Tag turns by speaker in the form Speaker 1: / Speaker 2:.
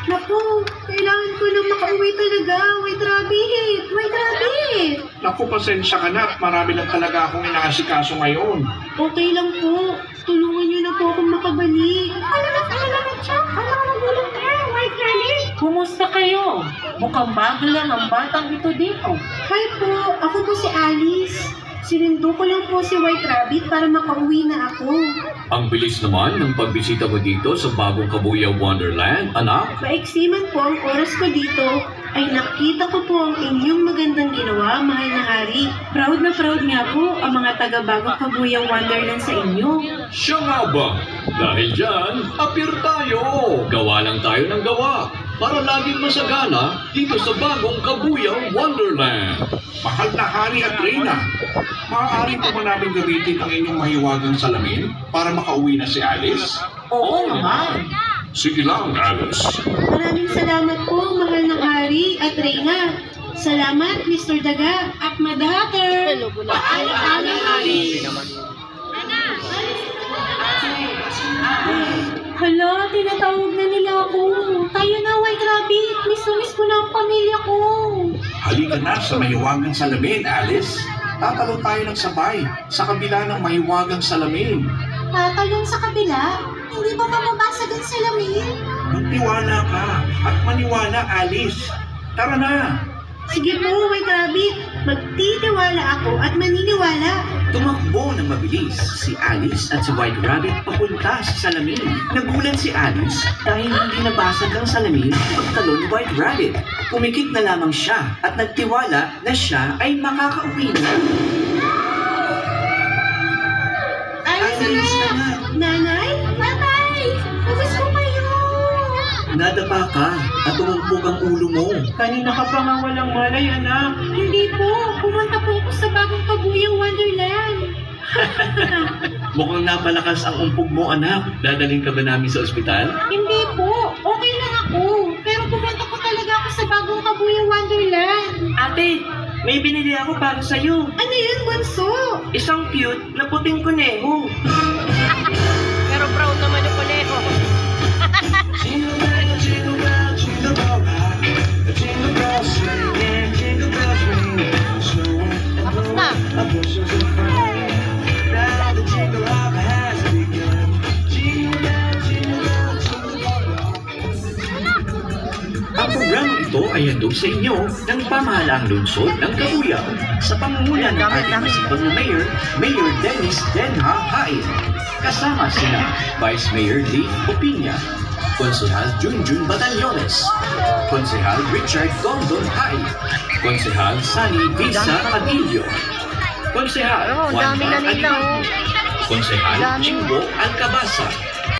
Speaker 1: Naku, kailangan ko lang makauwi talaga. White Rabbit! White Rabbit!
Speaker 2: Naku, pasensya ka na. Marami lang talaga akong inaasikaso ngayon.
Speaker 1: Okay lang po. Tulungan niyo na po akong makabalik. Alamat siya. Ang mga magulang niya, White Rabbit.
Speaker 3: Kumusta kayo? Mukhang bago lang ang batang ito dito.
Speaker 1: Hi po, ako po si Alice. Sinundo ko lang po si White Rabbit para makauwi na ako.
Speaker 4: Ang bilis naman ng pagbisita mo dito sa bagong Kabuyaw Wonderland, anak.
Speaker 1: Maiksi man po ang oras ko dito, ay nakita ko po ang inyong magandang ginawa, mahal na hari. Proud na proud nga po ang mga taga-bagong Kabuyaw Wonderland sa inyo.
Speaker 4: Siya nga ba? Dahil dyan, appear tayo. Gawa lang tayo ng gawa para laging masagana dito sa bagong Kabuyaw Wonderland.
Speaker 2: Mahal na Hari at Reyna, maaari po ba namin gamitin ang inyong mahiwagang salamin para makauwi na si Alice?
Speaker 3: Oo naman.
Speaker 4: Sige lang, Alice.
Speaker 1: Maraming salamat po, mahal ng hari at Reyna. Salamat, Mr. Daga at Madahater. Paalam, hari. Hala, tinatawag na nila ako. Tayo na, White Rabbit. Miss ko na ang pamilya ko.
Speaker 2: Halika na sa mahiwagang salamin, Alice. Tatalo tayo ng sabay sa kabila ng mahiwagang salamin.
Speaker 1: Tatalong sa kabila? Hindi ba mamabasag ang salamin?
Speaker 2: Magtiwala ka at maniwala, Alice. Tara na!
Speaker 1: Sige po, White Rabbit. Magtitiwala ako at maniniwala.
Speaker 5: Tumakbo ng mabilis si Alice at si White Rabbit papunta sa salamin. Nagulat si Alice dahil hindi nabasag ang salamin pagtalo ni White Rabbit. Pumikit na lamang siya at nagtiwala na siya ay makakauwi na.
Speaker 1: Alice, anak! Nanay? Tatay! Labas ko kayo!
Speaker 5: Nadapa ka at tumumpog ang ulo mo.
Speaker 3: Kanina ka pa nga walang malay, anak.
Speaker 1: Hindi po. Pumunta po ako sa bagong Kabuyang Wonderland.
Speaker 5: Mukhang napalakas ang umpog mo, anak. Dadaling ka ba namin sa ospital?
Speaker 1: Hindi po. Okay lang ako. Pero pumunta po talaga ako sa bagong Kabuyang Wonderland.
Speaker 3: Ate, may binili ako para sa'yo.
Speaker 1: Ano yun, Bunso?
Speaker 3: Isang cute na puting kuneho.
Speaker 6: Pero proud naman yung kuneho. Tapos na.
Speaker 5: Ang programang ito ay handog sa inyo ng pamahalaang lungsod ng Kabuyaw sa pangunguna ng ating masipag na Mayor Dennis Denha Hain. Kasama sina Vice Mayor Lee Opinia, Konsehal Junjun Batallones, Konsehal Richard Gondon Hain, Konsehal Sani Visa Padillo, Konsehal Juan
Speaker 6: dami na nila,
Speaker 5: Aliman, Konsehal
Speaker 6: Dami.
Speaker 5: Chingbo Alcabasa,